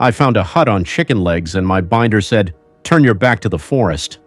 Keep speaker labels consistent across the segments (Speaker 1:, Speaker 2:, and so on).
Speaker 1: I found a hut on chicken legs and my binder said, "Turn your back to the forest."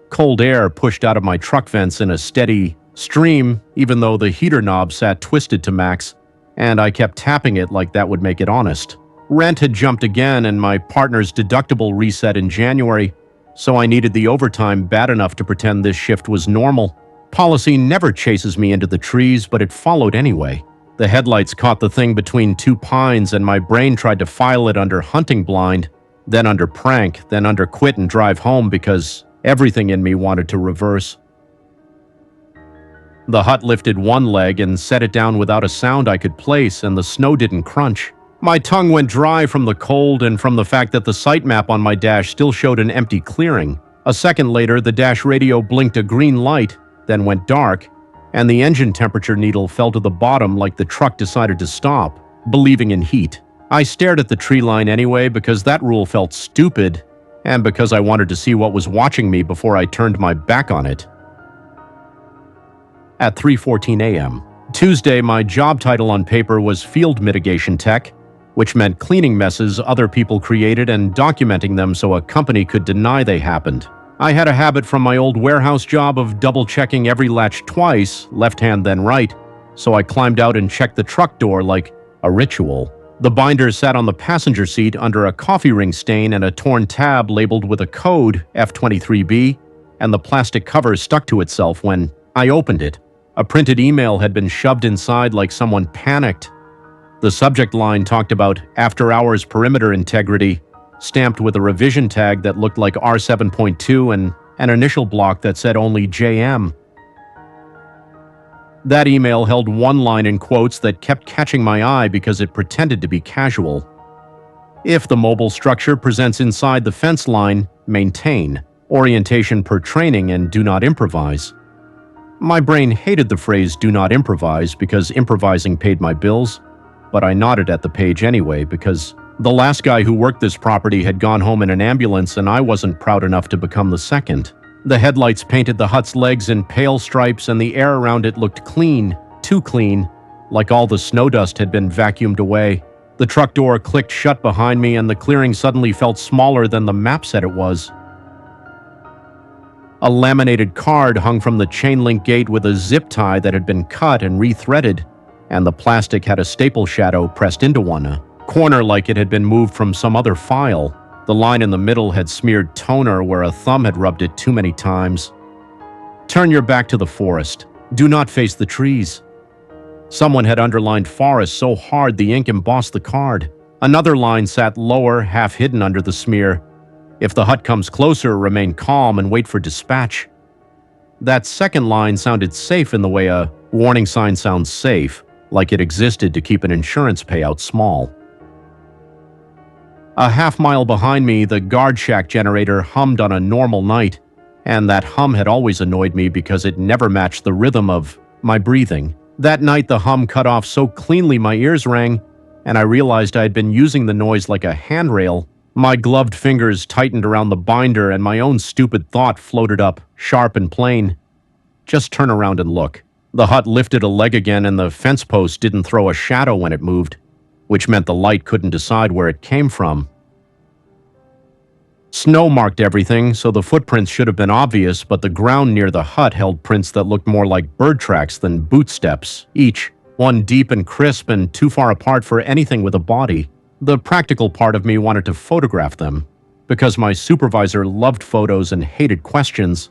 Speaker 1: Cold air pushed out of my truck vents in a steady stream, even though the heater knob sat twisted to max, and I kept tapping it like that would make it honest. Rent had jumped again and my partner's deductible reset in January, so I needed the overtime bad enough to pretend this shift was normal. Policy never chases me into the trees, but it followed anyway. The headlights caught the thing between two pines and my brain tried to file it under hunting blind, then under prank, then under quit and drive home because everything in me wanted to reverse. The hut lifted one leg and set it down without a sound I could place, and the snow didn't crunch. My tongue went dry from the cold and from the fact that the site map on my dash still showed an empty clearing. A second later, the dash radio blinked a green light, then went dark, and the engine temperature needle fell to the bottom like the truck decided to stop, believing in heat. I stared at the tree line anyway because that rule felt stupid, and because I wanted to see what was watching me before I turned my back on it. At 3:14 a.m. Tuesday, my job title on paper was Field Mitigation Tech, which meant cleaning messes other people created and documenting them so a company could deny they happened. I had a habit from my old warehouse job of double-checking every latch twice, left hand then right, so I climbed out and checked the truck door like a ritual. The binder sat on the passenger seat under a coffee ring stain and a torn tab labeled with a code, F-23B, and the plastic cover stuck to itself when I opened it. A printed email had been shoved inside like someone panicked. The subject line talked about after-hours perimeter integrity, stamped with a revision tag that looked like R7.2 and an initial block that said only JM. That email held one line in quotes that kept catching my eye because it pretended to be casual. If the mobile structure presents inside the fence line, maintain. Orientation per training and do not improvise. My brain hated the phrase "do not improvise" because improvising paid my bills, but I nodded at the page anyway because the last guy who worked this property had gone home in an ambulance and I wasn't proud enough to become the second. The headlights painted the hut's legs in pale stripes and the air around it looked clean, too clean, like all the snow dust had been vacuumed away. The truck door clicked shut behind me and the clearing suddenly felt smaller than the map said it was. A laminated card hung from the chain-link gate with a zip tie that had been cut and rethreaded, and the plastic had a staple shadow pressed into one, a corner like it had been moved from some other file. The line in the middle had smeared toner where a thumb had rubbed it too many times. Turn your back to the forest. Do not face the trees. Someone had underlined forest so hard the ink embossed the card. Another line sat lower, half hidden under the smear. If the hut comes closer, remain calm and wait for dispatch. That second line sounded safe in the way a warning sign sounds safe, like it existed to keep an insurance payout small. A half-mile behind me, the guard shack generator hummed on a normal night, and that hum had always annoyed me because it never matched the rhythm of my breathing. That night, the hum cut off so cleanly my ears rang, and I realized I had been using the noise like a handrail. My gloved fingers tightened around the binder, and my own stupid thought floated up, sharp and plain. Just turn around and look. The hut lifted a leg again, and the fence post didn't throw a shadow when it moved, which meant the light couldn't decide where it came from. Snow marked everything, so the footprints should have been obvious, but the ground near the hut held prints that looked more like bird tracks than boot steps, each, one deep and crisp and too far apart for anything with a body. The practical part of me wanted to photograph them, because my supervisor loved photos and hated questions,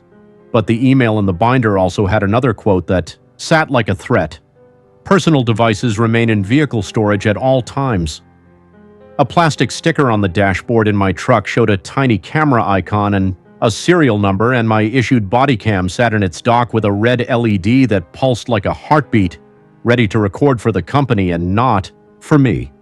Speaker 1: but the email in the binder also had another quote that sat like a threat. Personal devices remain in vehicle storage at all times. A plastic sticker on the dashboard in my truck showed a tiny camera icon and a serial number, and my issued body cam sat in its dock with a red LED that pulsed like a heartbeat, ready to record for the company and not for me.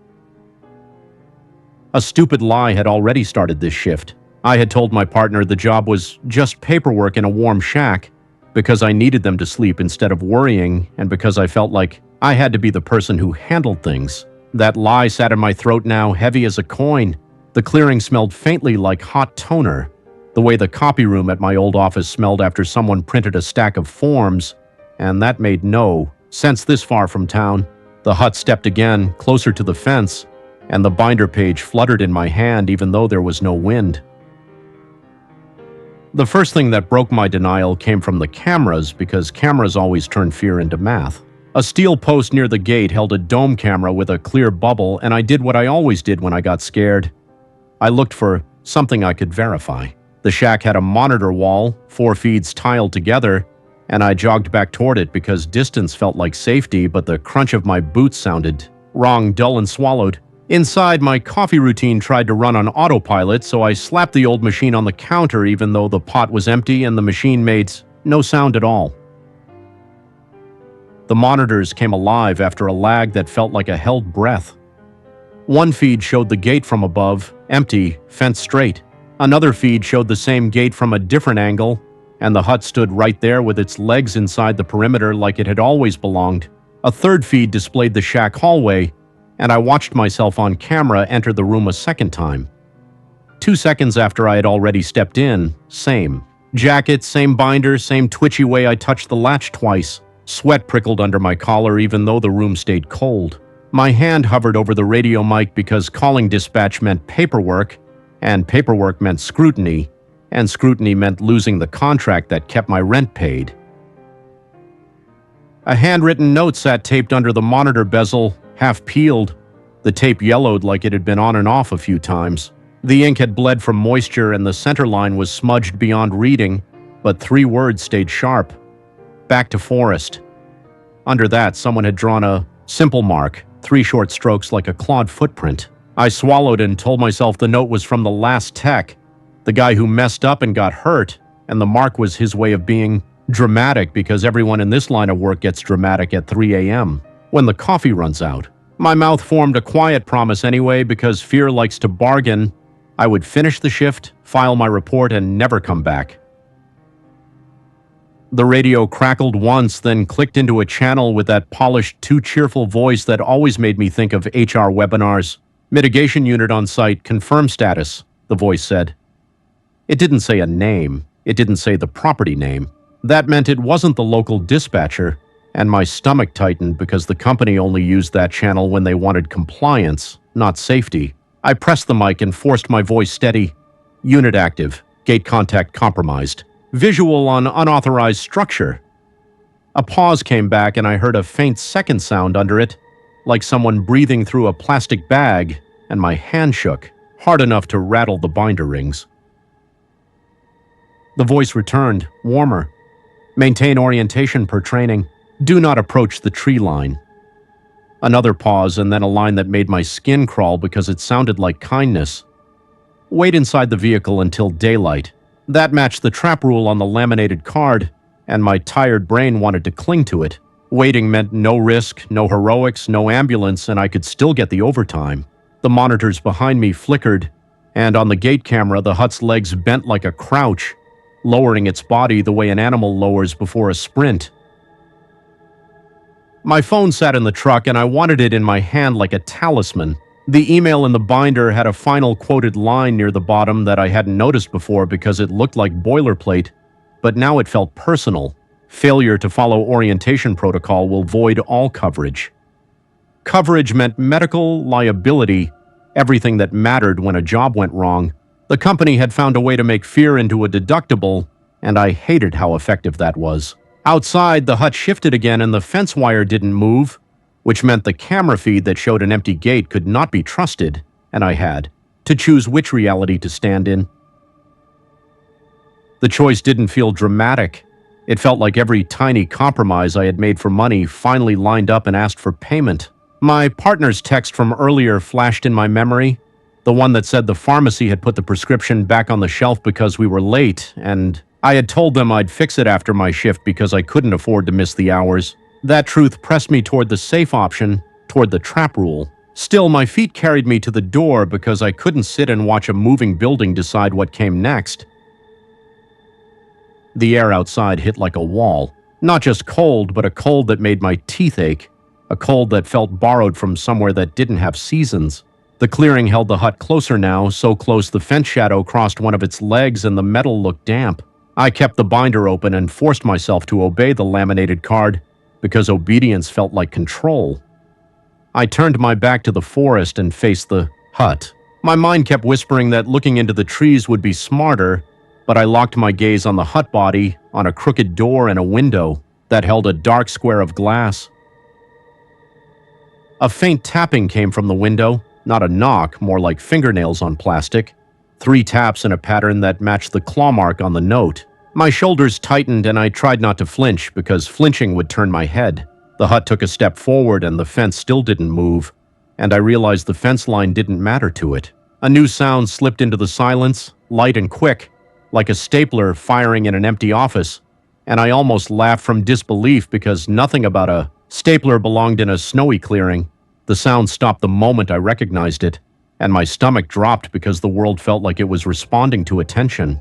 Speaker 1: A stupid lie had already started this shift. I had told my partner the job was just paperwork in a warm shack because I needed them to sleep instead of worrying, and because I felt like I had to be the person who handled things. That lie sat in my throat now, heavy as a coin. The clearing smelled faintly like hot toner, the way the copy room at my old office smelled after someone printed a stack of forms, and that made no sense this far from town. The hut stepped again, closer to the fence, and the binder page fluttered in my hand even though there was no wind. The first thing that broke my denial came from the cameras, because cameras always turn fear into math. A steel post near the gate held a dome camera with a clear bubble, and I did what I always did when I got scared. I looked for something I could verify. The shack had a monitor wall, 4 feeds tiled together, and I jogged back toward it because distance felt like safety, but the crunch of my boots sounded wrong, dull, and swallowed. Inside, my coffee routine tried to run on autopilot, so I slapped the old machine on the counter even though the pot was empty and the machine made no sound at all. The monitors came alive after a lag that felt like a held breath. One feed showed the gate from above, empty, fenced straight. Another feed showed the same gate from a different angle, and the hut stood right there with its legs inside the perimeter like it had always belonged. A third feed displayed the shack hallway, and I watched myself on camera enter the room a second time. 2 seconds after I had already stepped in, same. Jacket, same binder, same twitchy way I touched the latch twice. Sweat prickled under my collar even though the room stayed cold. My hand hovered over the radio mic because calling dispatch meant paperwork, and paperwork meant scrutiny, and scrutiny meant losing the contract that kept my rent paid. A handwritten note sat taped under the monitor bezel, half peeled. The tape yellowed like it had been on and off a few times. The ink had bled from moisture and the center line was smudged beyond reading, but 3 words stayed sharp. Back to forest. Under that, someone had drawn a simple mark, 3 short strokes like a clawed footprint. I swallowed and told myself the note was from the last tech, the guy who messed up and got hurt, and the mark was his way of being dramatic because everyone in this line of work gets dramatic at 3 a.m. when the coffee runs out. My mouth formed a quiet promise anyway because fear likes to bargain. I would finish the shift, file my report, and never come back. The radio crackled once, then clicked into a channel with that polished, too cheerful voice that always made me think of HR webinars. Mitigation unit on site, confirm status, the voice said. It didn't say a name. It didn't say the property name. That meant it wasn't the local dispatcher, and my stomach tightened because the company only used that channel when they wanted compliance, not safety. I pressed the mic and forced my voice steady. Unit active. Gate contact compromised. Visual on unauthorized structure. A pause came back and I heard a faint second sound under it, like someone breathing through a plastic bag, and my hand shook, hard enough to rattle the binder rings. The voice returned, warmer. Maintain orientation per training. Do not approach the tree line. Another pause and then a line that made my skin crawl because it sounded like kindness. Wait inside the vehicle until daylight. That matched the trap rule on the laminated card, and my tired brain wanted to cling to it. Waiting meant no risk, no heroics, no ambulance, and I could still get the overtime. The monitors behind me flickered, and on the gate camera the hut's legs bent like a crouch, lowering its body the way an animal lowers before a sprint. My phone sat in the truck and I wanted it in my hand like a talisman. The email in the binder had a final quoted line near the bottom that I hadn't noticed before because it looked like boilerplate, but now it felt personal. Failure to follow orientation protocol will void all coverage. Coverage meant medical liability, everything that mattered when a job went wrong. The company had found a way to make fear into a deductible, and I hated how effective that was. Outside, the hut shifted again and the fence wire didn't move, which meant the camera feed that showed an empty gate could not be trusted, and I had to choose which reality to stand in. The choice didn't feel dramatic. It felt like every tiny compromise I had made for money finally lined up and asked for payment. My partner's text from earlier flashed in my memory, the one that said the pharmacy had put the prescription back on the shelf because we were late, and I had told them I'd fix it after my shift because I couldn't afford to miss the hours. That truth pressed me toward the safe option, toward the trap rule. Still, my feet carried me to the door because I couldn't sit and watch a moving building decide what came next. The air outside hit like a wall. Not just cold, but a cold that made my teeth ache. A cold that felt borrowed from somewhere that didn't have seasons. The clearing held the hut closer now, so close the fence shadow crossed one of its legs and the metal looked damp. I kept the binder open and forced myself to obey the laminated card, because obedience felt like control. I turned my back to the forest and faced the hut. My mind kept whispering that looking into the trees would be smarter, but I locked my gaze on the hut body, on a crooked door and a window that held a dark square of glass. A faint tapping came from the window, not a knock, more like fingernails on plastic. 3 taps in a pattern that matched the claw mark on the note. My shoulders tightened and I tried not to flinch because flinching would turn my head. The hut took a step forward and the fence still didn't move, and I realized the fence line didn't matter to it. A new sound slipped into the silence, light and quick, like a stapler firing in an empty office, and I almost laughed from disbelief because nothing about a stapler belonged in a snowy clearing. The sound stopped the moment I recognized it, and my stomach dropped because the world felt like it was responding to attention.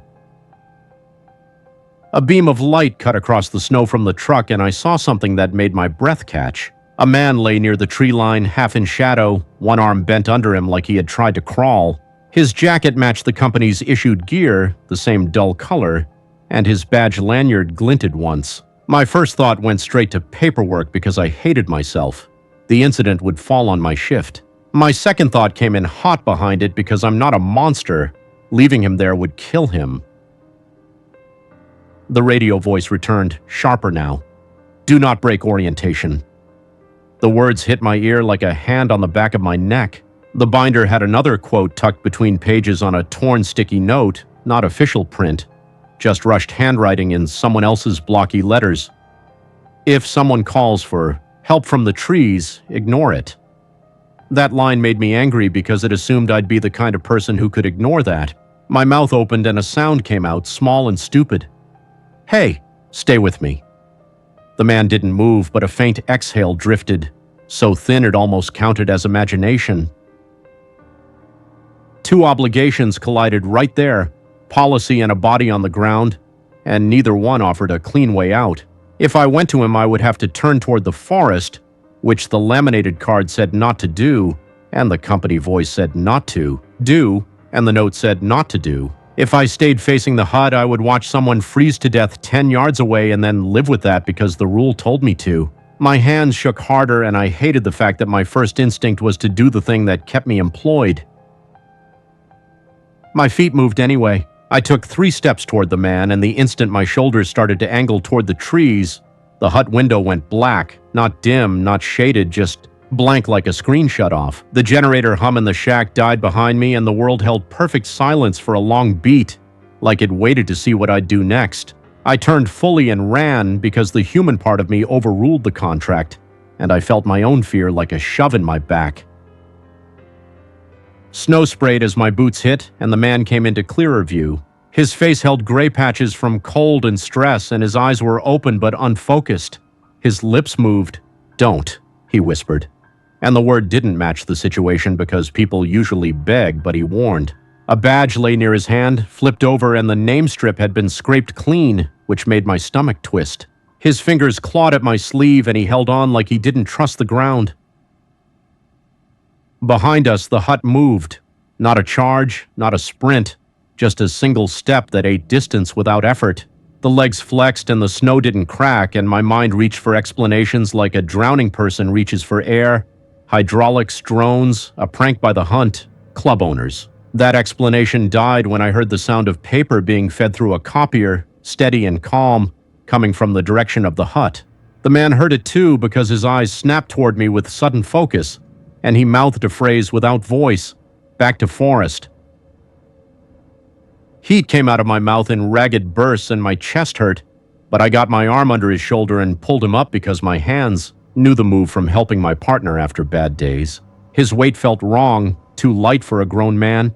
Speaker 1: A beam of light cut across the snow from the truck, and I saw something that made my breath catch. A man lay near the tree line, half in shadow, one arm bent under him like he had tried to crawl. His jacket matched the company's issued gear, the same dull color, and his badge lanyard glinted once. My first thought went straight to paperwork because I hated myself. The incident would fall on my shift. My second thought came in hot behind it because I'm not a monster. Leaving him there would kill him. The radio voice returned, sharper now. Do not break orientation. The words hit my ear like a hand on the back of my neck. The binder had another quote tucked between pages on a torn sticky note, not official print, just rushed handwriting in someone else's blocky letters. If someone calls for help from the trees, ignore it. That line made me angry because it assumed I'd be the kind of person who could ignore that. My mouth opened and a sound came out, small and stupid. Hey, stay with me. The man didn't move, but a faint exhale drifted, so thin it almost counted as imagination. 2 obligations collided right there, policy and a body on the ground, and neither one offered a clean way out. If I went to him, I would have to turn toward the forest, which the laminated card said not to do, and the company voice said not to do, and the note said not to do. If I stayed facing the hut, I would watch someone freeze to death 10 yards away and then live with that because the rule told me to. My hands shook harder, and I hated the fact that my first instinct was to do the thing that kept me employed. My feet moved anyway. I took 3 steps toward the man, and the instant my shoulders started to angle toward the trees, the hut window went black, not dim, not shaded, just blank like a screen shut off. The generator hum in the shack died behind me, and the world held perfect silence for a long beat, like it waited to see what I'd do next. I turned fully and ran because the human part of me overruled the contract, and I felt my own fear like a shove in my back. Snow sprayed as my boots hit, and the man came into clearer view. His face held gray patches from cold and stress, and his eyes were open but unfocused. His lips moved. "Don't," he whispered. And the word didn't match the situation because people usually beg, but he warned. A badge lay near his hand, flipped over, and the name strip had been scraped clean, which made my stomach twist. His fingers clawed at my sleeve, and he held on like he didn't trust the ground. Behind us, the hut moved. Not a charge, not a sprint, just a single step that ate distance without effort. The legs flexed and the snow didn't crack, and my mind reached for explanations like a drowning person reaches for air. Hydraulics, drones, a prank by the hunt, club owners. That explanation died when I heard the sound of paper being fed through a copier, steady and calm, coming from the direction of the hut. The man heard it too because his eyes snapped toward me with sudden focus, and he mouthed a phrase without voice, "Back to forest." Heat came out of my mouth in ragged bursts and my chest hurt, but I got my arm under his shoulder and pulled him up because my hands knew the move from helping my partner after bad days. His weight felt wrong, too light for a grown man,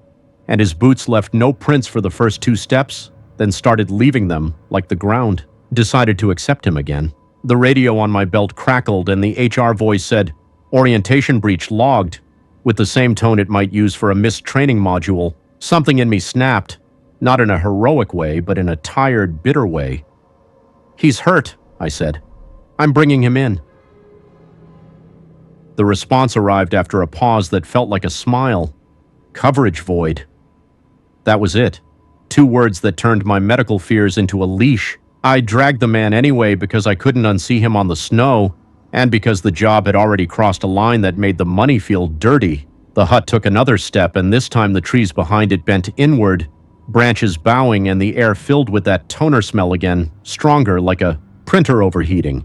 Speaker 1: and his boots left no prints for the first 2 steps, then started leaving them like the ground. Decided to accept him again. The radio on my belt crackled and the HR voice said, "Orientation breach logged," with the same tone it might use for a missed training module. Something in me snapped, not in a heroic way, but in a tired, bitter way. "He's hurt," I said. "I'm bringing him in." The response arrived after a pause that felt like a smile. Coverage void. That was it. 2 words that turned my medical fears into a leash. I dragged the man anyway because I couldn't unsee him on the snow, And because the job had already crossed a line that made the money feel dirty, the hut took another step, and this time the trees behind it bent inward, branches bowing and the air filled with that toner smell again, stronger, like a printer overheating.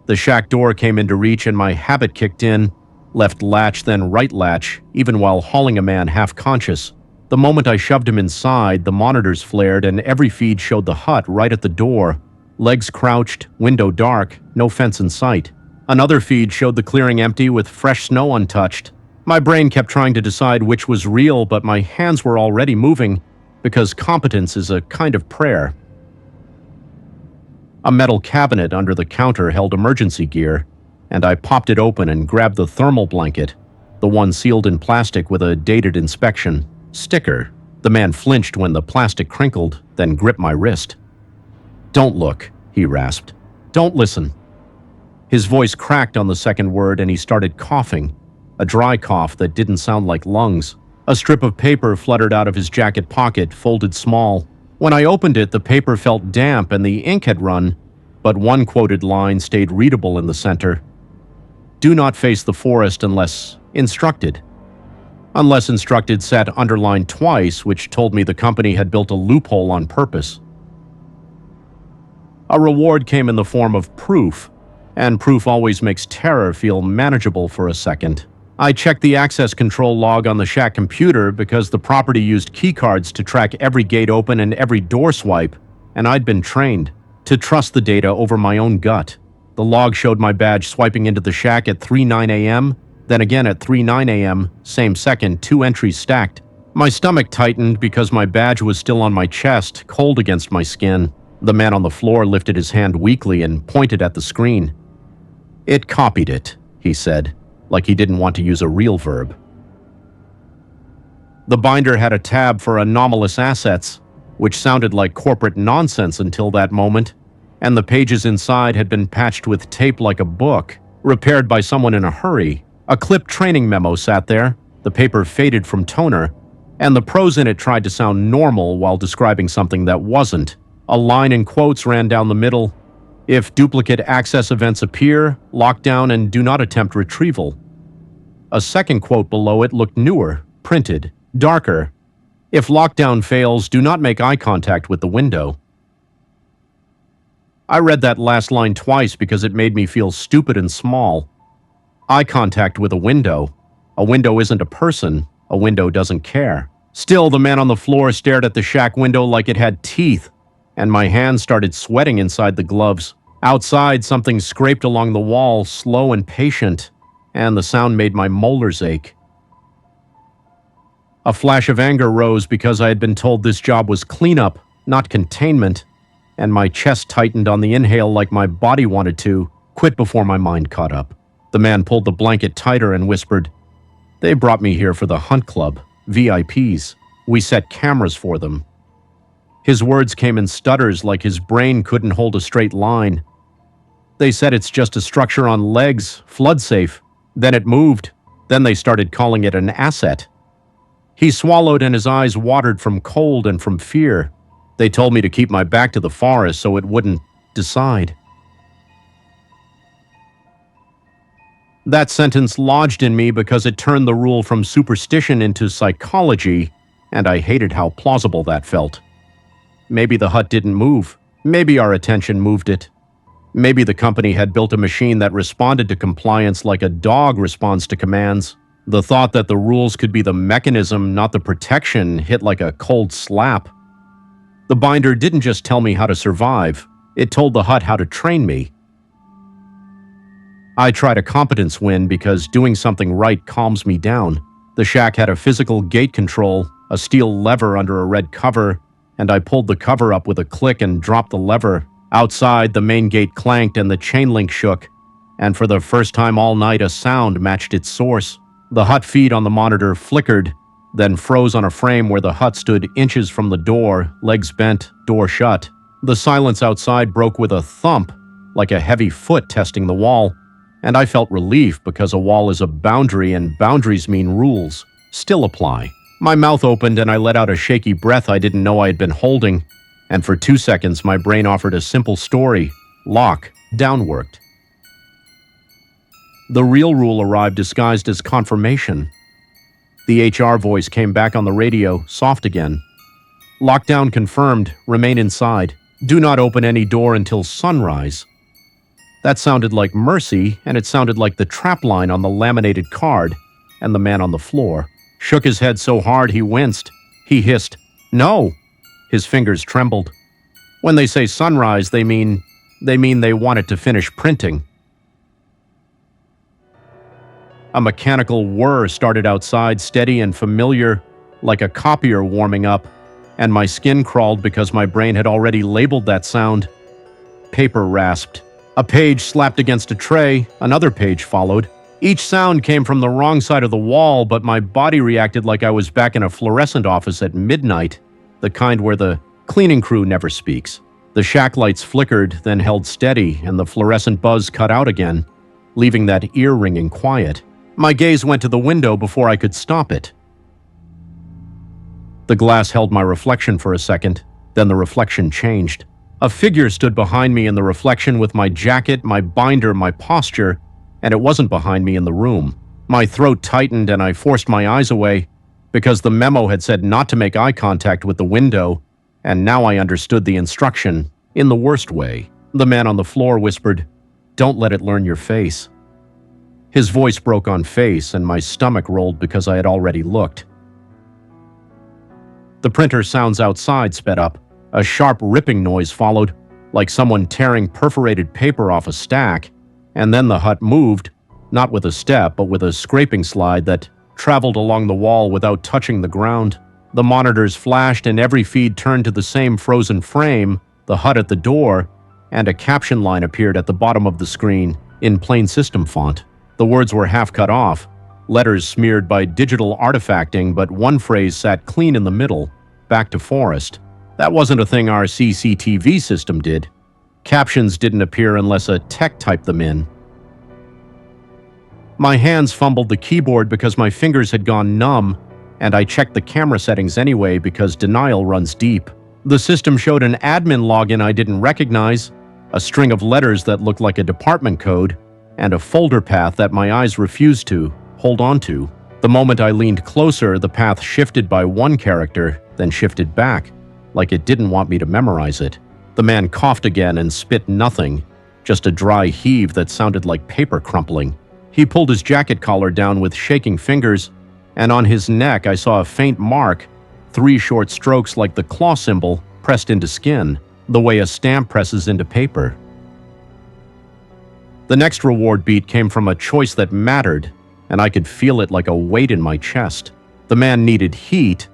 Speaker 1: The shack door came into reach and my habit kicked in, left latch then right latch, even while hauling a man half conscious. The moment I shoved him inside, the monitors flared and every feed showed the hut right at the door. Legs crouched, window dark, no fence in sight. Another feed showed the clearing empty with fresh snow untouched. My brain kept trying to decide which was real, but my hands were already moving, because competence is a kind of prayer. A metal cabinet under the counter held emergency gear, and I popped it open and grabbed the thermal blanket, the one sealed in plastic with a dated inspection sticker. The man flinched when the plastic crinkled, then gripped my wrist. "Don't look," he rasped. "Don't listen." His voice cracked on the second word and he started coughing, a dry cough that didn't sound like lungs. A strip of paper fluttered out of his jacket pocket, folded small. When I opened it, the paper felt damp and the ink had run, but one quoted line stayed readable in the center. "Do not face the forest unless instructed." Unless instructed sat underlined twice, which told me the company had built a loophole on purpose. A reward came in the form of proof, and proof always makes terror feel manageable for a second. I checked the access control log on the shack computer because the property used keycards to track every gate open and every door swipe, and I'd been trained to trust the data over my own gut. The log showed my badge swiping into the shack at 3:09 a.m., then again at 3:09 a.m., same second, 2 entries stacked. My stomach tightened because my badge was still on my chest, cold against my skin. The man on the floor lifted his hand weakly and pointed at the screen. "It copied it," he said, like he didn't want to use a real verb. The binder had a tab for anomalous assets, which sounded like corporate nonsense until that moment, and the pages inside had been patched with tape like a book, repaired by someone in a hurry. A clipped training memo sat there, the paper faded from toner, and the prose in it tried to sound normal while describing something that wasn't. A line in quotes ran down the middle. "If duplicate access events appear, lock down and do not attempt retrieval." A second quote below it looked newer, printed, darker. "If lockdown fails, do not make eye contact with the window." I read that last line twice because it made me feel stupid and small. Eye contact with a window. A window isn't a person. A window doesn't care. Still, the man on the floor stared at the shack window like it had teeth, and my hands started sweating inside the gloves. Outside, something scraped along the wall, slow and patient, and the sound made my molars ache. A flash of anger rose because I had been told this job was cleanup, not containment, and my chest tightened on the inhale like my body wanted to, quit before my mind caught up. The man pulled the blanket tighter and whispered, "They brought me here for the hunt club, VIPs. We set cameras for them." His words came in stutters like his brain couldn't hold a straight line. "They said it's just a structure on legs, flood safe. Then it moved. Then they started calling it an asset." He swallowed and his eyes watered from cold and from fear. "They told me to keep my back to the forest so it wouldn't decide." That sentence lodged in me because it turned the rule from superstition into psychology, and I hated how plausible that felt. Maybe the hut didn't move. Maybe our attention moved it. Maybe the company had built a machine that responded to compliance like a dog responds to commands. The thought that the rules could be the mechanism, not the protection, hit like a cold slap. The binder didn't just tell me how to survive. It told the hut how to train me. I tried a competence win because doing something right calms me down. The shack had a physical gate control, a steel lever under a red cover, and I pulled the cover up with a click and dropped the lever. Outside, the main gate clanked and the chain link shook, and for the first time all night a sound matched its source. The hut feed on the monitor flickered, then froze on a frame where the hut stood inches from the door, legs bent, door shut. The silence outside broke with a thump, like a heavy foot testing the wall, and I felt relief because a wall is a boundary and boundaries mean rules still apply. My mouth opened and I let out a shaky breath I didn't know I had been holding, and for 2 seconds my brain offered a simple story. Lock, downworked. The real rule arrived disguised as confirmation. The HR voice came back on the radio, soft again. Lockdown confirmed, remain inside. Do not open any door until sunrise. That sounded like mercy, and it sounded like the trap line on the laminated card, and the man on the floor shook his head so hard he winced. He hissed, "No!" His fingers trembled. When they say sunrise, they mean they want it to finish printing. A mechanical whir started outside, steady and familiar, like a copier warming up, and my skin crawled because my brain had already labeled that sound. Paper rasped. A page slapped against a tray, another page followed. Each sound came from the wrong side of the wall, but my body reacted like I was back in a fluorescent office at midnight, the kind where the cleaning crew never speaks. The shack lights flickered, then held steady, and the fluorescent buzz cut out again, leaving that ear-ringing quiet. My gaze went to the window before I could stop it. The glass held my reflection for a second, then the reflection changed. A figure stood behind me in the reflection with my jacket, my binder, my posture, and it wasn't behind me in the room. My throat tightened and I forced my eyes away because the memo had said not to make eye contact with the window, and now I understood the instruction in the worst way. The man on the floor whispered, "Don't let it learn your face." His voice broke on face and my stomach rolled because I had already looked. The printer sounds outside sped up. A sharp ripping noise followed, like someone tearing perforated paper off a stack, and then the hut moved, not with a step, but with a scraping slide that traveled along the wall without touching the ground. The monitors flashed and every feed turned to the same frozen frame, the hut at the door, and a caption line appeared at the bottom of the screen in plain system font. The words were half cut off, letters smeared by digital artifacting, but one phrase sat clean in the middle, "Back to forest." That wasn't a thing our CCTV system did. Captions didn't appear unless a tech typed them in. My hands fumbled the keyboard because my fingers had gone numb, and I checked the camera settings anyway because denial runs deep. The system showed an admin login I didn't recognize, a string of letters that looked like a department code, and a folder path that my eyes refused to hold on to. The moment I leaned closer, the path shifted by one character, then shifted back, like it didn't want me to memorize it. The man coughed again and spit nothing, just a dry heave that sounded like paper crumpling. He pulled his jacket collar down with shaking fingers, and on his neck I saw a faint mark, 3 short strokes like the claw symbol pressed into skin, the way a stamp presses into paper. The next reward beat came from a choice that mattered, and I could feel it like a weight in my chest. The man needed heat,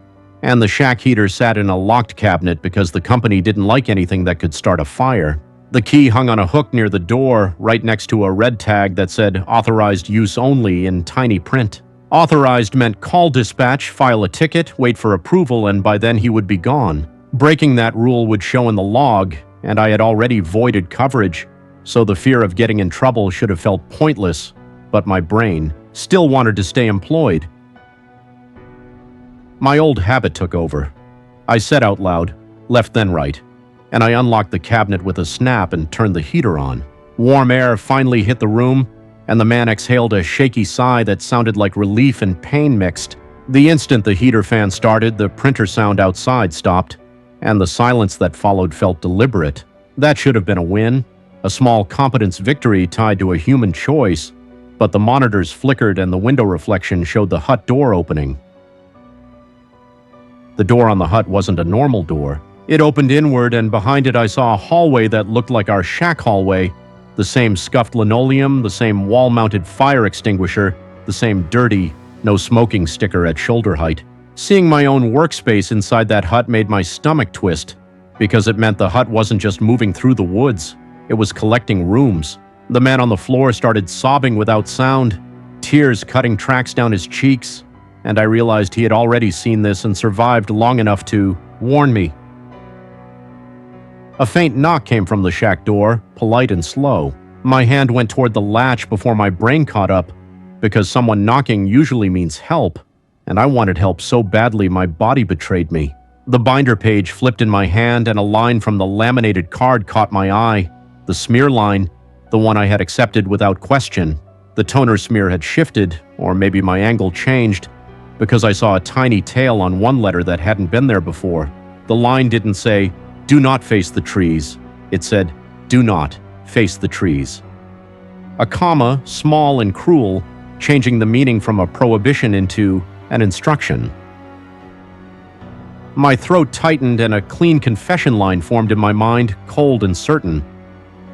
Speaker 1: and the shack heater sat in a locked cabinet because the company didn't like anything that could start a fire. The key hung on a hook near the door, right next to a red tag that said "Authorized use only" in tiny print. Authorized meant call dispatch, file a ticket, wait for approval, and by then he would be gone. Breaking that rule would show in the log, and I had already voided coverage, so the fear of getting in trouble should have felt pointless, but my brain still wanted to stay employed. My old habit took over. I said out loud, "Left then right," and I unlocked the cabinet with a snap and turned the heater on. Warm air finally hit the room, and the man exhaled a shaky sigh that sounded like relief and pain mixed. The instant the heater fan started, the printer sound outside stopped, and the silence that followed felt deliberate. That should have been a win, a small competence victory tied to a human choice, but the monitors flickered and the window reflection showed the hut door opening. The door on the hut wasn't a normal door. It opened inward, and behind it I saw a hallway that looked like our shack hallway. The same scuffed linoleum, the same wall-mounted fire extinguisher, the same dirty, no smoking sticker at shoulder height. Seeing my own workspace inside that hut made my stomach twist, because it meant the hut wasn't just moving through the woods, it was collecting rooms. The man on the floor started sobbing without sound, tears cutting tracks down his cheeks, and I realized he had already seen this and survived long enough to warn me. A faint knock came from the shack door, polite and slow. My hand went toward the latch before my brain caught up, because someone knocking usually means help, and I wanted help so badly my body betrayed me. The binder page flipped in my hand and a line from the laminated card caught my eye. The smear line, the one I had accepted without question. The toner smear had shifted, or maybe my angle changed, because I saw a tiny tail on one letter that hadn't been there before. The line didn't say, "Do not face the trees." It said, "Do not face the trees." A comma, small and cruel, changing the meaning from a prohibition into an instruction. My throat tightened and a clean confession line formed in my mind, cold and certain.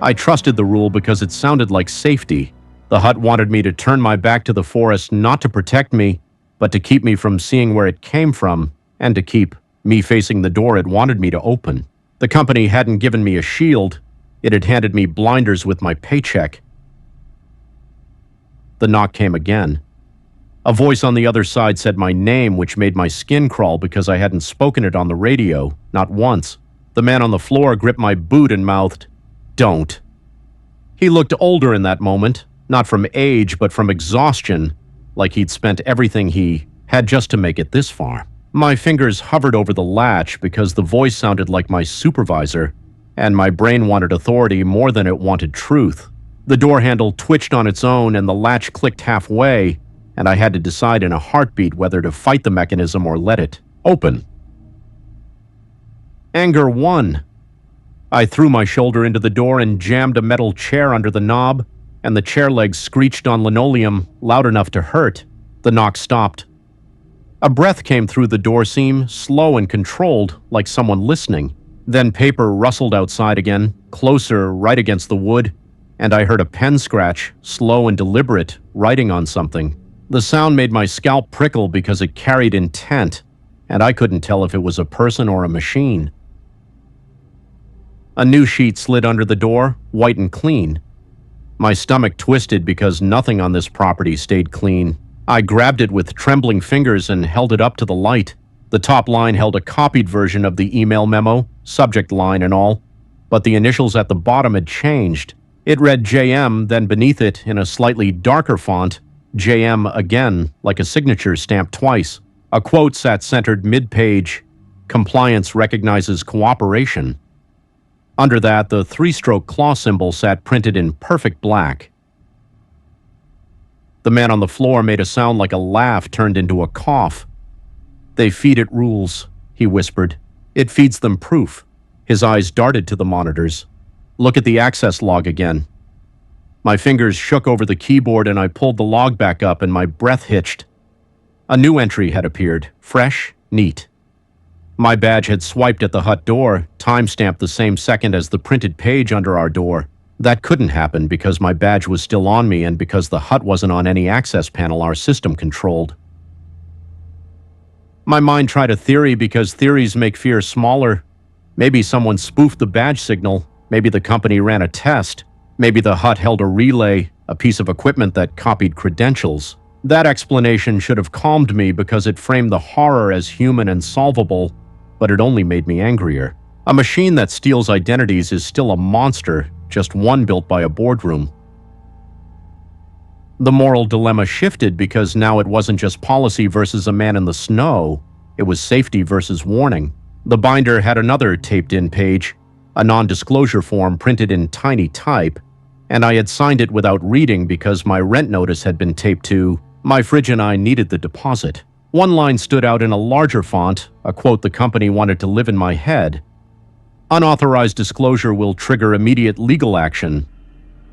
Speaker 1: I trusted the rule because it sounded like safety. The hut wanted me to turn my back to the forest not to protect me, but to keep me from seeing where it came from, and to keep me facing the door it wanted me to open. The company hadn't given me a shield. It had handed me blinders with my paycheck. The knock came again. A voice on the other side said my name, which made my skin crawl because I hadn't spoken it on the radio, not once. The man on the floor gripped my boot and mouthed, "Don't." He looked older in that moment, not from age, but from exhaustion, like he'd spent everything he had just to make it this far. My fingers hovered over the latch because the voice sounded like my supervisor, and my brain wanted authority more than it wanted truth. The door handle twitched on its own and the latch clicked halfway, and I had to decide in a heartbeat whether to fight the mechanism or let it open. Anger won. I threw my shoulder into the door and jammed a metal chair under the knob, and the chair legs screeched on linoleum loud enough to hurt. The knock stopped. A breath came through the door seam, slow and controlled, like someone listening. Then paper rustled outside again, closer, right against the wood, and I heard a pen scratch, slow and deliberate, writing on something. The sound made my scalp prickle because it carried intent, and I couldn't tell if it was a person or a machine. A new sheet slid under the door, white and clean. My stomach twisted because nothing on this property stayed clean. I grabbed it with trembling fingers and held it up to the light. The top line held a copied version of the email memo, subject line and all, but the initials at the bottom had changed. It read JM, then beneath it, in a slightly darker font, JM again, like a signature stamped twice. A quote sat centered mid-page, "Compliance recognizes cooperation." Under that, the three-stroke claw symbol sat printed in perfect black. The man on the floor made a sound like a laugh turned into a cough. "They feed it rules," he whispered. "It feeds them proof." His eyes darted to the monitors. "Look at the access log again." My fingers shook over the keyboard and I pulled the log back up and my breath hitched. A new entry had appeared, fresh, neat. My badge had swiped at the hut door, time-stamped the same second as the printed page under our door. That couldn't happen because my badge was still on me and because the hut wasn't on any access panel our system controlled. My mind tried a theory because theories make fear smaller. Maybe someone spoofed the badge signal. Maybe the company ran a test. Maybe the hut held a relay, a piece of equipment that copied credentials. That explanation should have calmed me because it framed the horror as human and solvable, but it only made me angrier. A machine that steals identities is still a monster, just one built by a boardroom. The moral dilemma shifted because now it wasn't just policy versus a man in the snow, it was safety versus warning. The binder had another taped-in page, a non-disclosure form printed in tiny type, and I had signed it without reading because my rent notice had been taped to, "My fridge and I needed the deposit." One line stood out in a larger font, a quote the company wanted to live in my head. "Unauthorized disclosure will trigger immediate legal action."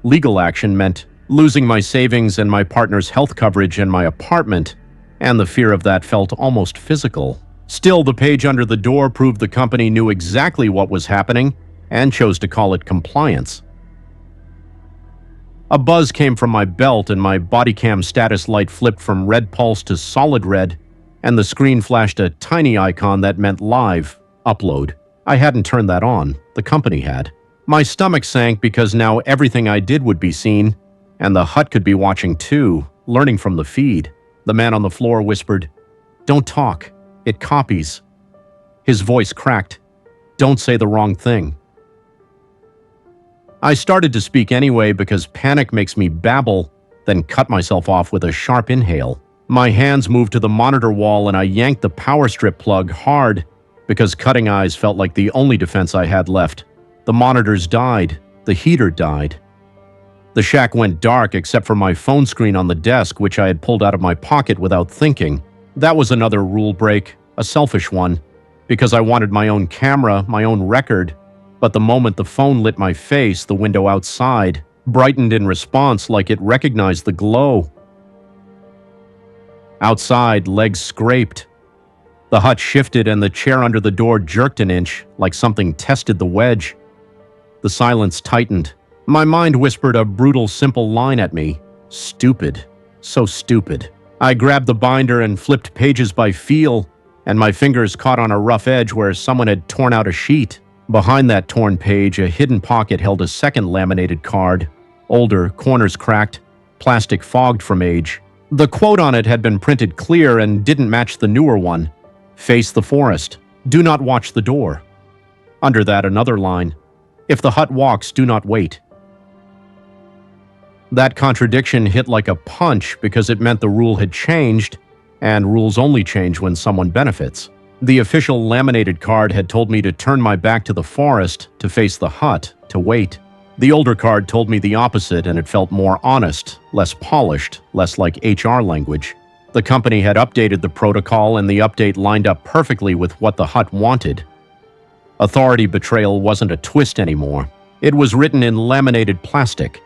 Speaker 1: Legal action meant losing my savings and my partner's health coverage and my apartment, and the fear of that felt almost physical. Still, the page under the door proved the company knew exactly what was happening and chose to call it compliance. A buzz came from my belt and my body cam status light flipped from red pulse to solid red, and the screen flashed a tiny icon that meant live, upload. I hadn't turned that on, the company had. My stomach sank because now everything I did would be seen, and the hut could be watching too, learning from the feed. The man on the floor whispered, "Don't talk, it copies." His voice cracked, "Don't say the wrong thing." I started to speak anyway because panic makes me babble, then cut myself off with a sharp inhale. My hands moved to the monitor wall and I yanked the power strip plug hard because cutting eyes felt like the only defense I had left. The monitors died. The heater died. The shack went dark except for my phone screen on the desk, which I had pulled out of my pocket without thinking. That was another rule break, a selfish one, because I wanted my own camera, my own record. But the moment the phone lit my face, the window outside brightened in response like it recognized the glow. Outside, legs scraped. The hut shifted and the chair under the door jerked an inch, like something tested the wedge. The silence tightened. My mind whispered a brutal, simple line at me. Stupid. So stupid. I grabbed the binder and flipped pages by feel, and my fingers caught on a rough edge where someone had torn out a sheet. Behind that torn page, a hidden pocket held a second laminated card. Older, corners cracked, plastic fogged from age. The quote on it had been printed clear and didn't match the newer one. Face the forest. Do not watch the door. Under that, another line. If the hut walks, do not wait. That contradiction hit like a punch because it meant the rule had changed, and rules only change when someone benefits. The official laminated card had told me to turn my back to the forest, to face the hut, to wait. The older card told me the opposite, and it felt more honest, less polished, less like HR language. The company had updated the protocol, and the update lined up perfectly with what the hut wanted. Authority betrayal wasn't a twist anymore. It was written in laminated plastic.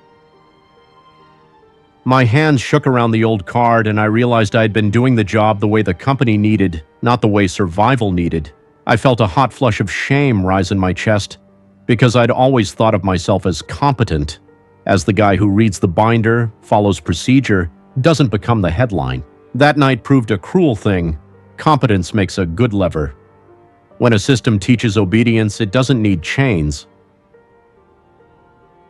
Speaker 1: My hands shook around the old card, and I realized I had been doing the job the way the company needed, not the way survival needed. I felt a hot flush of shame rise in my chest, because I'd always thought of myself as competent, as the guy who reads the binder, follows procedure, doesn't become the headline. That night proved a cruel thing. Competence makes a good lever. When a system teaches obedience, it doesn't need chains.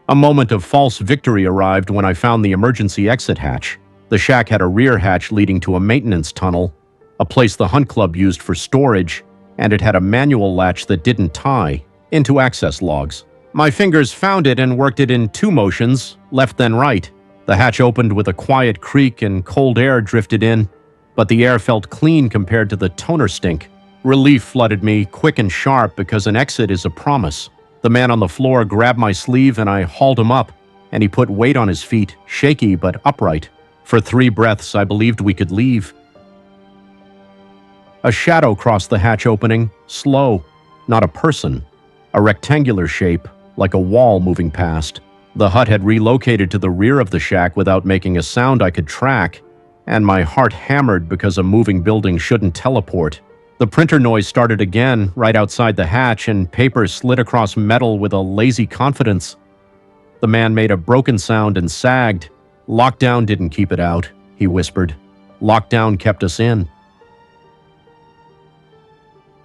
Speaker 1: A moment of false victory arrived when I found the emergency exit hatch. The shack had a rear hatch leading to a maintenance tunnel, a place the hunt club used for storage, and it had a manual latch that didn't tie into access logs. My fingers found it and worked it in two motions, left then right. The hatch opened with a quiet creak and cold air drifted in, but the air felt clean compared to the toner stink. Relief flooded me, quick and sharp, because an exit is a promise. The man on the floor grabbed my sleeve and I hauled him up, and he put weight on his feet, shaky but upright. For 3 breaths, I believed we could leave. A shadow crossed the hatch opening, slow, not a person. A rectangular shape, like a wall moving past. The hut had relocated to the rear of the shack without making a sound I could track, and my heart hammered because a moving building shouldn't teleport. The printer noise started again, right outside the hatch, and paper slid across metal with a lazy confidence. The man made a broken sound and sagged. "Lockdown didn't keep it out," he whispered. "Lockdown kept us in."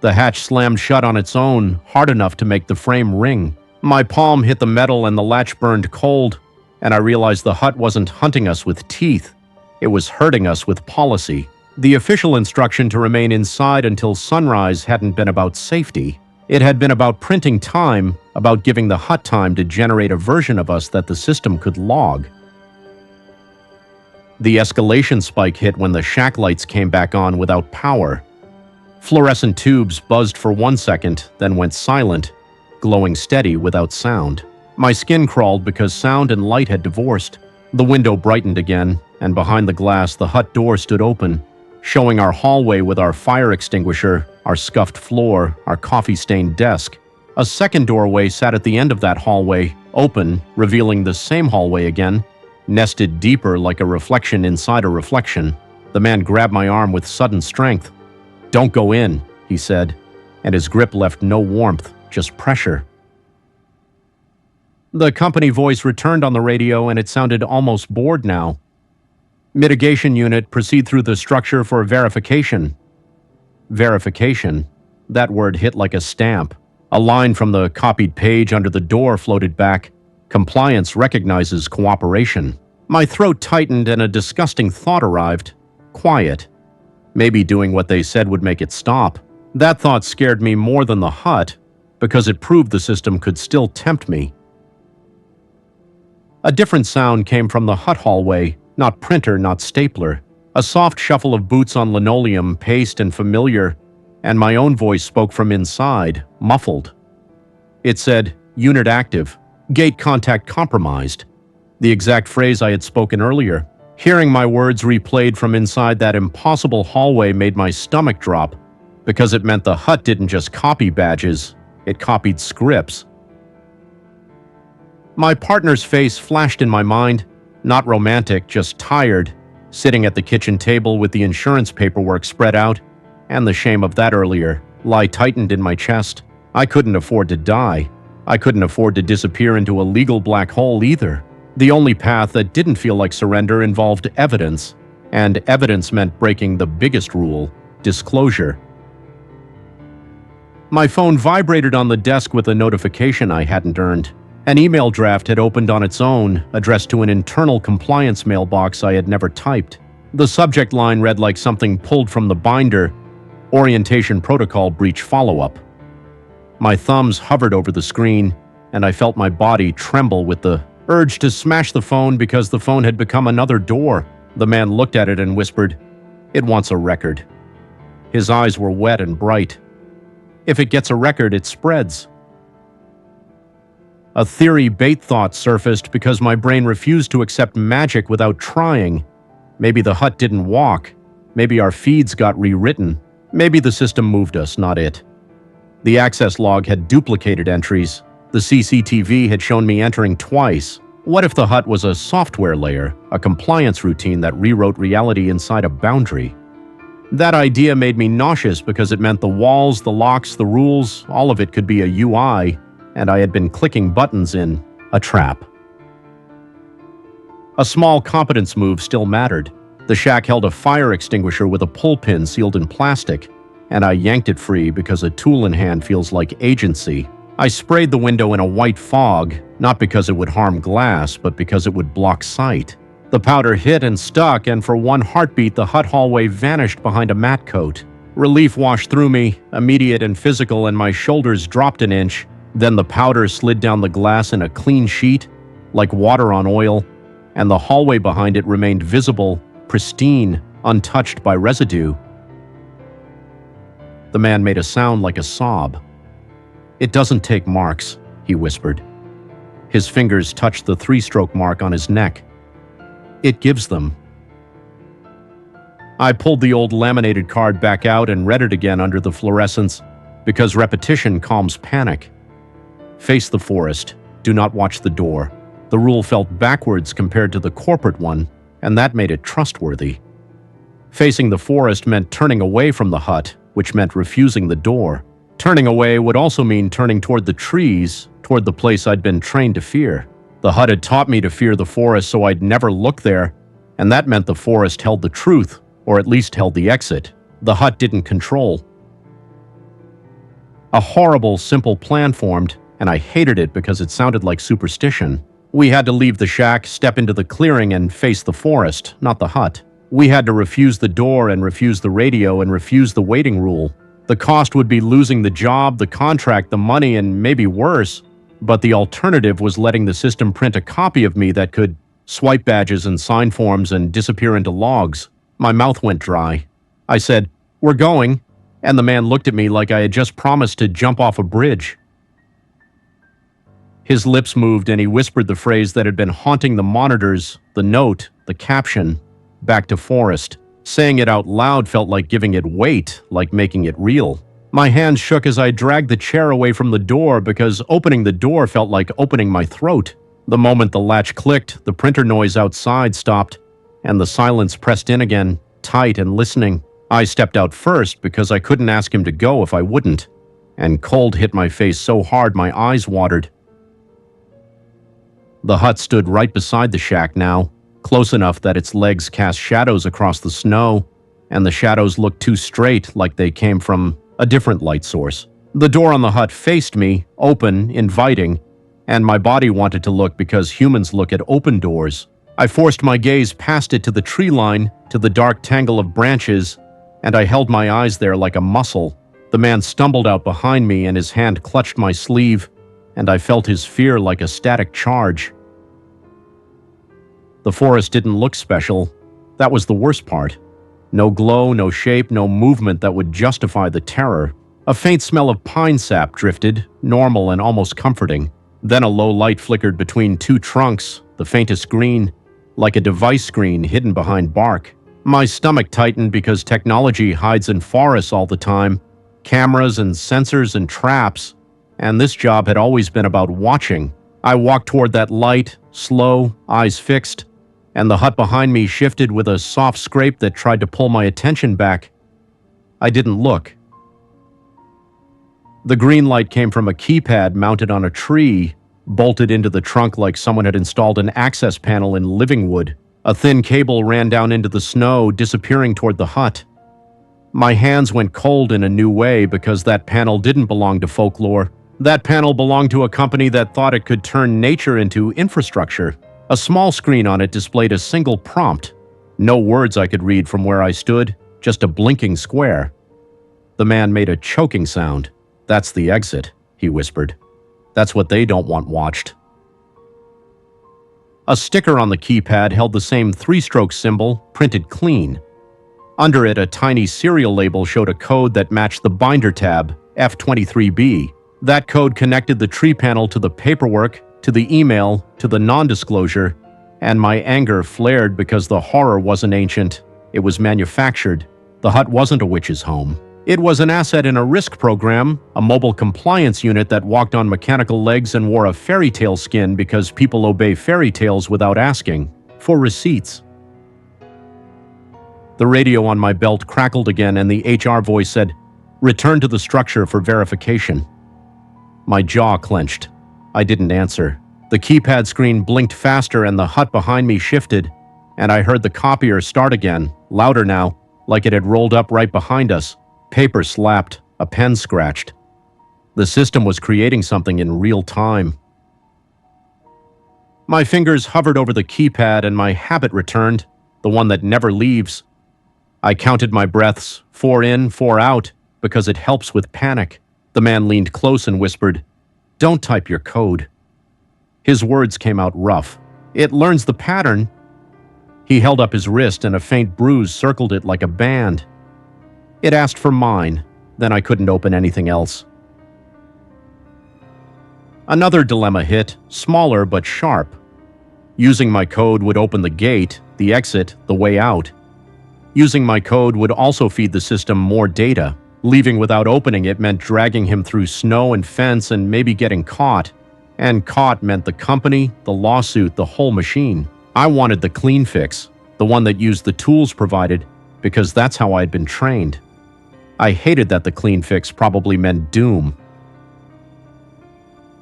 Speaker 1: The hatch slammed shut on its own, hard enough to make the frame ring. My palm hit the metal and the latch burned cold, and I realized the hut wasn't hunting us with teeth. It was hurting us with policy. The official instruction to remain inside until sunrise hadn't been about safety. It had been about printing time, about giving the hut time to generate a version of us that the system could log. The escalation spike hit when the shack lights came back on without power. Fluorescent tubes buzzed for 1 second, then went silent, glowing steady without sound. My skin crawled because sound and light had divorced. The window brightened again, and behind the glass the hut door stood open, showing our hallway with our fire extinguisher, our scuffed floor, our coffee-stained desk. A second doorway sat at the end of that hallway, open, revealing the same hallway again, nested deeper like a reflection inside a reflection. The man grabbed my arm with sudden strength. "Don't go in," he said, and his grip left no warmth, just pressure. The company voice returned on the radio, and it sounded almost bored now. "Mitigation unit, proceed through the structure for verification." Verification. That word hit like a stamp. A line from the copied page under the door floated back. Compliance recognizes cooperation. My throat tightened and a disgusting thought arrived. Quiet. Maybe doing what they said would make it stop. That thought scared me more than the hut, because it proved the system could still tempt me. A different sound came from the hut hallway, not printer, not stapler. A soft shuffle of boots on linoleum, paced and familiar, and my own voice spoke from inside, muffled. It said, "Unit active. Gate contact compromised." The exact phrase I had spoken earlier. Hearing my words replayed from inside that impossible hallway made my stomach drop, because it meant the hut didn't just copy badges, it copied scripts. My partner's face flashed in my mind, not romantic, just tired, sitting at the kitchen table with the insurance paperwork spread out, and the shame of that earlier lie tightened in my chest. I couldn't afford to die. I couldn't afford to disappear into a legal black hole either. The only path that didn't feel like surrender involved evidence, and evidence meant breaking the biggest rule, disclosure. My phone vibrated on the desk with a notification I hadn't earned. An email draft had opened on its own, addressed to an internal compliance mailbox I had never typed. The subject line read like something pulled from the binder, Orientation Protocol Breach Follow-Up. My thumbs hovered over the screen, and I felt my body tremble with the urge to smash the phone because the phone had become another door. The man looked at it and whispered, "It wants a record." His eyes were wet and bright. If it gets a record, it spreads. A theory bait thought surfaced because my brain refused to accept magic without trying. Maybe the hut didn't walk. Maybe our feeds got rewritten. Maybe the system moved us, not it. The access log had duplicated entries. The CCTV had shown me entering twice. What if the hut was a software layer, a compliance routine that rewrote reality inside a boundary? That idea made me nauseous because it meant the walls, the locks, the rules, all of it could be a UI, and I had been clicking buttons in a trap. A small competence move still mattered. The shack held a fire extinguisher with a pull pin sealed in plastic, and I yanked it free because a tool in hand feels like agency. I sprayed the window in a white fog, not because it would harm glass, but because it would block sight. The powder hit and stuck, and for one heartbeat, the hut hallway vanished behind a mat coat. Relief washed through me, immediate and physical, and my shoulders dropped an inch. Then the powder slid down the glass in a clean sheet, like water on oil, and the hallway behind it remained visible, pristine, untouched by residue. The man made a sound like a sob. "It doesn't take marks," he whispered. His fingers touched the 3-stroke mark on his neck. "It gives them." I pulled the old laminated card back out and read it again under the fluorescence, because repetition calms panic. Face the forest. Do not watch the door. The rule felt backwards compared to the corporate one, and that made it trustworthy. Facing the forest meant turning away from the hut, which meant refusing the door. Turning away would also mean turning toward the trees, toward the place I'd been trained to fear. The hut had taught me to fear the forest, so I'd never look there, and that meant the forest held the truth, or at least held the exit. The hut didn't control. A horrible, simple plan formed, and I hated it because it sounded like superstition. We had to leave the shack, step into the clearing, and face the forest, not the hut. We had to refuse the door and refuse the radio and refuse the waiting rule. The cost would be losing the job, the contract, the money, and maybe worse. But the alternative was letting the system print a copy of me that could swipe badges and sign forms and disappear into logs. My mouth went dry. I said, "We're going," and the man looked at me like I had just promised to jump off a bridge. His lips moved and he whispered the phrase that had been haunting the monitors, the note, the caption, "Back to forest." Saying it out loud felt like giving it weight, like making it real. My hands shook as I dragged the chair away from the door because opening the door felt like opening my throat. The moment the latch clicked, the printer noise outside stopped, and the silence pressed in again, tight and listening. I stepped out first because I couldn't ask him to go if I wouldn't, and cold hit my face so hard my eyes watered. The hut stood right beside the shack now, close enough that its legs cast shadows across the snow, and the shadows looked too straight, like they came from a different light source. The door on the hut faced me, open, inviting, and my body wanted to look because humans look at open doors. I forced my gaze past it to the tree line, to the dark tangle of branches, and I held my eyes there like a muscle. The man stumbled out behind me and his hand clutched my sleeve, and I felt his fear like a static charge. The forest didn't look special. That was the worst part. No glow, no shape, no movement that would justify the terror. A faint smell of pine sap drifted, normal and almost comforting. Then a low light flickered between two trunks, the faintest green, like a device screen hidden behind bark. My stomach tightened because technology hides in forests all the time, cameras and sensors and traps, and this job had always been about watching. I walked toward that light, slow, eyes fixed, and the hut behind me shifted with a soft scrape that tried to pull my attention back. I didn't look. The green light came from a keypad mounted on a tree, bolted into the trunk like someone had installed an access panel in living wood. A thin cable ran down into the snow, disappearing toward the hut. My hands went cold in a new way because that panel didn't belong to folklore. That panel belonged to a company that thought it could turn nature into infrastructure. A small screen on it displayed a single prompt. No words I could read from where I stood, just a blinking square. The man made a choking sound. "That's the exit," he whispered. "That's what they don't want watched." A sticker on the keypad held the same three-stroke symbol, printed clean. Under it, a tiny serial label showed a code that matched the binder tab, F-23B. That code connected the tree panel to the paperwork, to the email, to the non-disclosure, and my anger flared because the horror wasn't ancient. It was manufactured. The hut wasn't a witch's home. It was an asset in a risk program, a mobile compliance unit that walked on mechanical legs and wore a fairy tale skin because people obey fairy tales without asking for receipts. The radio on my belt crackled again and the HR voice said, "Return to the structure for verification." My jaw clenched. I didn't answer. The keypad screen blinked faster and the hut behind me shifted, and I heard the copier start again, louder now, like it had rolled up right behind us. Paper slapped, a pen scratched. The system was creating something in real time. My fingers hovered over the keypad and my habit returned, the one that never leaves. I counted my breaths, 4 in, 4 out, because it helps with panic. The man leaned close and whispered, "Don't type your code." His words came out rough. "It learns the pattern." He held up his wrist and a faint bruise circled it like a band. It asked for mine, then I couldn't open anything else. Another dilemma hit, smaller but sharp. Using my code would open the gate, the exit, the way out. Using my code would also feed the system more data. Leaving without opening it meant dragging him through snow and fence and maybe getting caught. And caught meant the company, the lawsuit, the whole machine. I wanted the clean fix, the one that used the tools provided, because that's how I had been trained. I hated that the clean fix probably meant doom.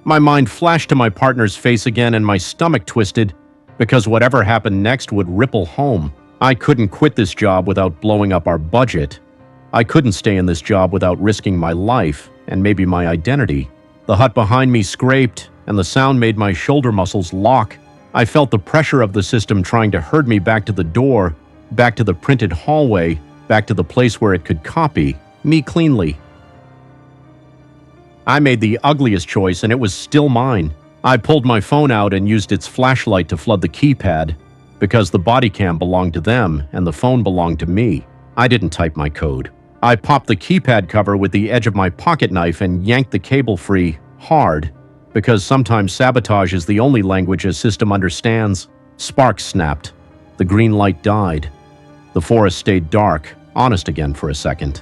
Speaker 1: My mind flashed to my partner's face again and my stomach twisted, because whatever happened next would ripple home. I couldn't quit this job without blowing up our budget. I couldn't stay in this job without risking my life, and maybe my identity. The hut behind me scraped, and the sound made my shoulder muscles lock. I felt the pressure of the system trying to herd me back to the door, back to the printed hallway, back to the place where it could copy me cleanly. I made the ugliest choice and it was still mine. I pulled my phone out and used its flashlight to flood the keypad, because the body cam belonged to them and the phone belonged to me. I didn't type my code. I popped the keypad cover with the edge of my pocket knife and yanked the cable free, hard, because sometimes sabotage is the only language a system understands. Sparks snapped. The green light died. The forest stayed dark, honest again for a second.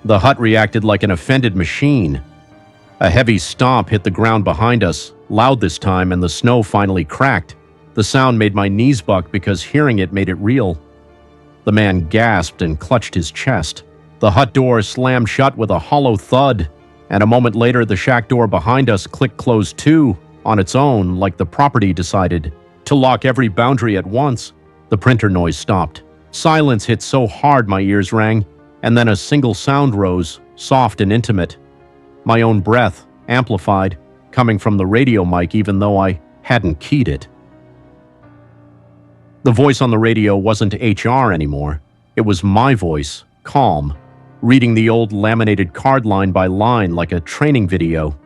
Speaker 1: The hut reacted like an offended machine. A heavy stomp hit the ground behind us, loud this time, and the snow finally cracked. The sound made my knees buck because hearing it made it real. The man gasped and clutched his chest. The hut door slammed shut with a hollow thud, and a moment later the shack door behind us clicked closed too, on its own, like the property decided to lock every boundary at once. The printer noise stopped. Silence hit so hard my ears rang, and then a single sound rose, soft and intimate. My own breath, amplified, coming from the radio mic even though I hadn't keyed it. The voice on the radio wasn't HR anymore. It was my voice, calm, reading the old laminated card line by line like a training video.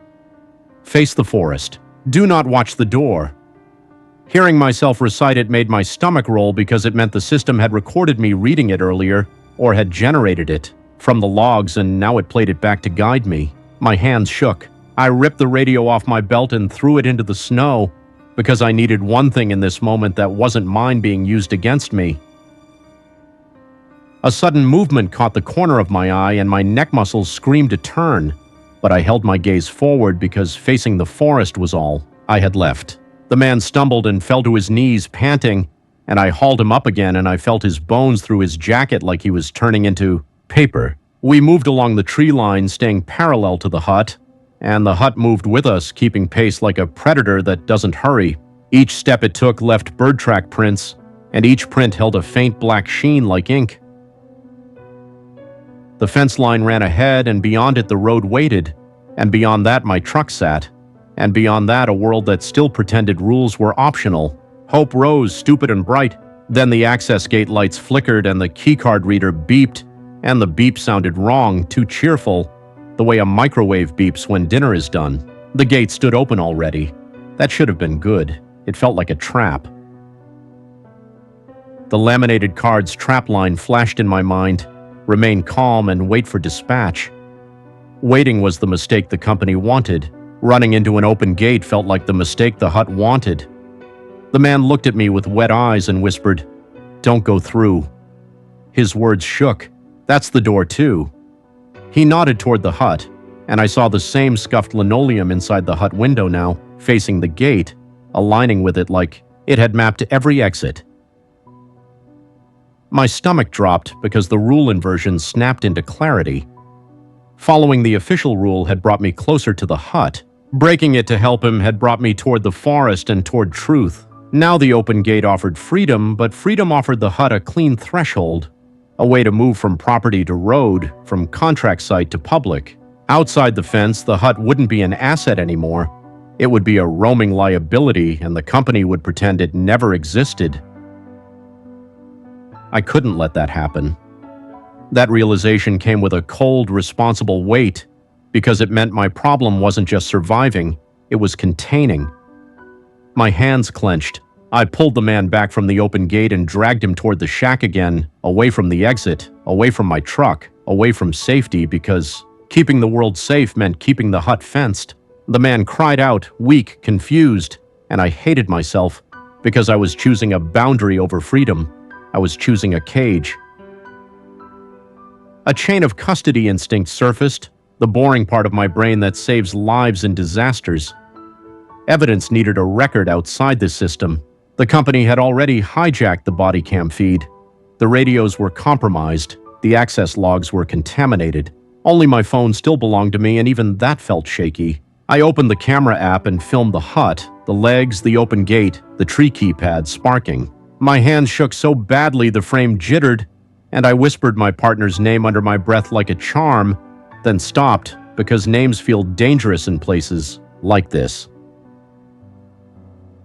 Speaker 1: Face the forest. Do not watch the door. Hearing myself recite it made my stomach roll because it meant the system had recorded me reading it earlier, or had generated it from the logs, and now it played it back to guide me. My hands shook. I ripped the radio off my belt and threw it into the snow, because I needed one thing in this moment that wasn't mine being used against me. A sudden movement caught the corner of my eye and my neck muscles screamed to turn, but I held my gaze forward because facing the forest was all I had left. The man stumbled and fell to his knees, panting, and I hauled him up again and I felt his bones through his jacket like he was turning into paper. We moved along the tree line, staying parallel to the hut, and the hut moved with us, keeping pace like a predator that doesn't hurry. Each step it took left bird track prints, and each print held a faint black sheen like ink. The fence line ran ahead, and beyond it the road waited, and beyond that my truck sat, and beyond that a world that still pretended rules were optional. Hope rose, stupid and bright. Then the access gate lights flickered and the keycard reader beeped, and the beep sounded wrong, too cheerful, the way a microwave beeps when dinner is done. The gate stood open already. That should have been good. It felt like a trap. The laminated card's trap line flashed in my mind. Remain calm and wait for dispatch. Waiting was the mistake the company wanted. Running into an open gate felt like the mistake the hut wanted. The man looked at me with wet eyes and whispered, "Don't go through." His words shook. "That's the door too." He nodded toward the hut, and I saw the same scuffed linoleum inside the hut window now, facing the gate, aligning with it like it had mapped every exit. My stomach dropped because the rule inversion snapped into clarity. Following the official rule had brought me closer to the hut. Breaking it to help him had brought me toward the forest and toward truth. Now the open gate offered freedom, but freedom offered the hut a clean threshold, a way to move from property to road, from contract site to public. Outside the fence, the hut wouldn't be an asset anymore. It would be a roaming liability, and the company would pretend it never existed. I couldn't let that happen. That realization came with a cold, responsible weight, because it meant my problem wasn't just surviving, it was containing. My hands clenched. I pulled the man back from the open gate and dragged him toward the shack again, away from the exit, away from my truck, away from safety, because keeping the world safe meant keeping the hut fenced. The man cried out, weak, confused, and I hated myself, because I was choosing a boundary over freedom. I was choosing a cage. A chain of custody instinct surfaced, the boring part of my brain that saves lives in disasters. Evidence needed a record outside the system. The company had already hijacked the body cam feed. The radios were compromised. The access logs were contaminated. Only my phone still belonged to me, and even that felt shaky. I opened the camera app and filmed the hut, the legs, the open gate, the tree keypad sparking. My hands shook so badly the frame jittered, and I whispered my partner's name under my breath like a charm, then stopped because names feel dangerous in places like this.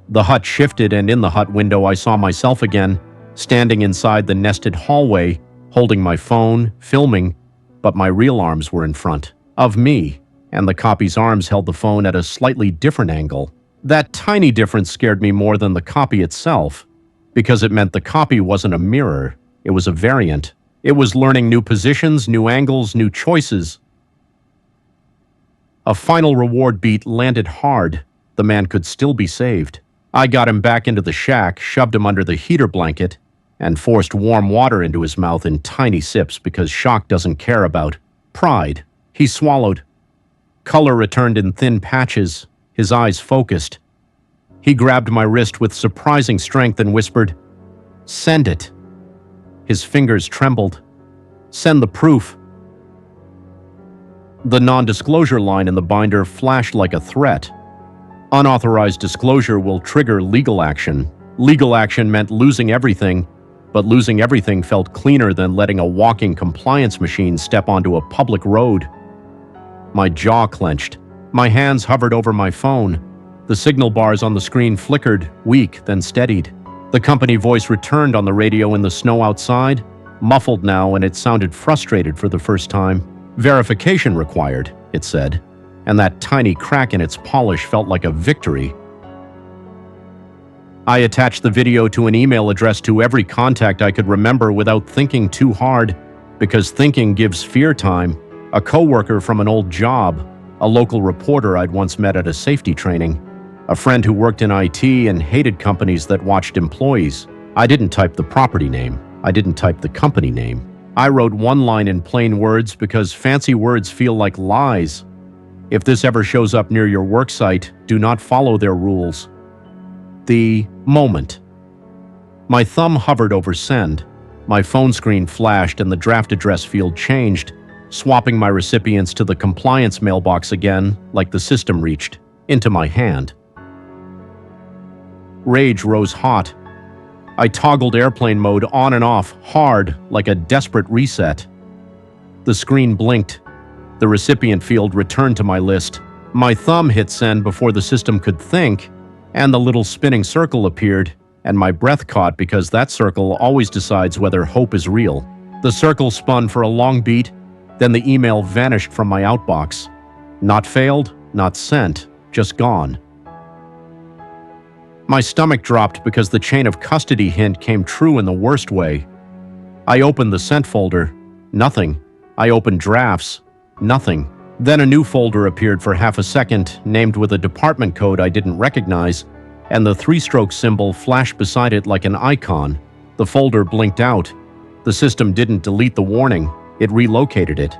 Speaker 1: The hut shifted, and in the hut window I saw myself again, standing inside the nested hallway, holding my phone, filming, but my real arms were in front of me, and the copy's arms held the phone at a slightly different angle. That tiny difference scared me more than the copy itself, because it meant the copy wasn't a mirror, it was a variant. It was learning new positions, new angles, new choices. A final reward beat landed hard. The man could still be saved. I got him back into the shack, shoved him under the heater blanket, and forced warm water into his mouth in tiny sips because shock doesn't care about pride. He swallowed. Color returned in thin patches, his eyes focused. He grabbed my wrist with surprising strength and whispered, "Send it." His fingers trembled. "Send the proof." The non-disclosure line in the binder flashed like a threat. Unauthorized disclosure will trigger legal action. Legal action meant losing everything, but losing everything felt cleaner than letting a walking compliance machine step onto a public road. My jaw clenched. My hands hovered over my phone. The signal bars on the screen flickered, weak, then steadied. The company voice returned on the radio in the snow outside, muffled now, and it sounded frustrated for the first time. "Verification required," it said, and that tiny crack in its polish felt like a victory. I attached the video to an email address to every contact I could remember without thinking too hard, because thinking gives fear time. A coworker from an old job, a local reporter I'd once met at a safety training. A friend who worked in IT and hated companies that watched employees. I didn't type the property name. I didn't type the company name. I wrote one line in plain words because fancy words feel like lies. If this ever shows up near your worksite, do not follow their rules. The moment. My thumb hovered over send. My phone screen flashed and the draft address field changed, swapping my recipients to the compliance mailbox again, like the system reached into my hand. Rage rose hot. I toggled airplane mode on and off, hard, like a desperate reset. The screen blinked. The recipient field returned to my list. My thumb hit send before the system could think, and the little spinning circle appeared, and my breath caught because that circle always decides whether hope is real. The circle spun for a long beat, then the email vanished from my outbox. Not failed, not sent, just gone. My stomach dropped because the chain of custody hint came true in the worst way. I opened the sent folder. Nothing. I opened drafts. Nothing. Then a new folder appeared for half a second, named with a department code I didn't recognize, and the three-stroke symbol flashed beside it like an icon. The folder blinked out. The system didn't delete the warning. It relocated it.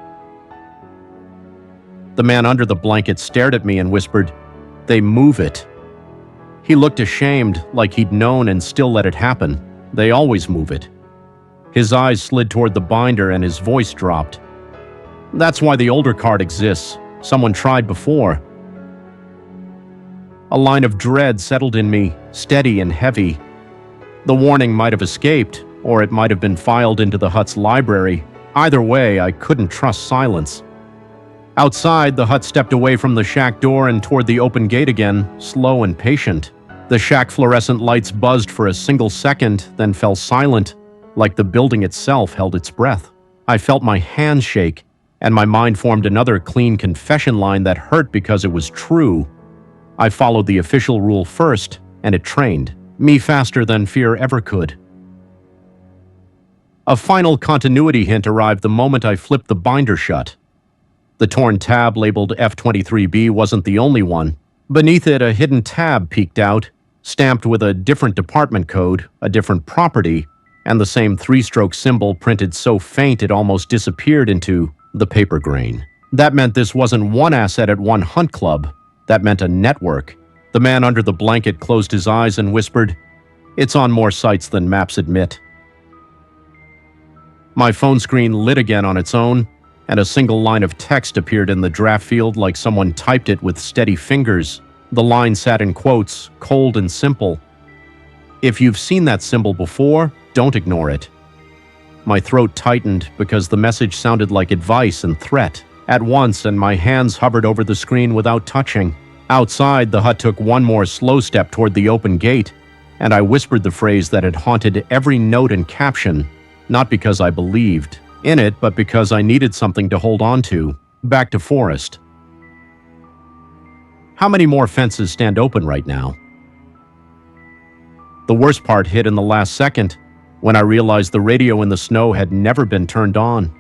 Speaker 1: The man under the blanket stared at me and whispered, "They move it." He looked ashamed, like he'd known and still let it happen. They always move it. His eyes slid toward the binder and his voice dropped. "That's why the older card exists. Someone tried before." A line of dread settled in me, steady and heavy. The warning might have escaped, or it might have been filed into the hut's library. Either way, I couldn't trust silence. Outside, the hut stepped away from the shack door and toward the open gate again, slow and patient. The shack fluorescent lights buzzed for a single second, then fell silent, like the building itself held its breath. I felt my hands shake, and my mind formed another clean confession line that hurt because it was true. I followed the official rule first, and it trained me faster than fear ever could. A final continuity hint arrived the moment I flipped the binder shut. The torn tab labeled F-23B wasn't the only one. Beneath it, a hidden tab peeked out, stamped with a different department code, a different property, and the same three-stroke symbol printed so faint it almost disappeared into the paper grain. That meant this wasn't one asset at one hunt club. That meant a network. The man under the blanket closed his eyes and whispered, "It's on more sites than maps admit." My phone screen lit again on its own, and a single line of text appeared in the draft field like someone typed it with steady fingers. The line sat in quotes, cold and simple. "If you've seen that symbol before, don't ignore it." My throat tightened because the message sounded like advice and threat at once, and my hands hovered over the screen without touching. Outside, the hut took one more slow step toward the open gate, and I whispered the phrase that had haunted every note and caption, not because I believed in it, but because I needed something to hold on to. Back to forest. How many more fences stand open right now? The worst part hit in the last second, when I realized the radio in the snow had never been turned on.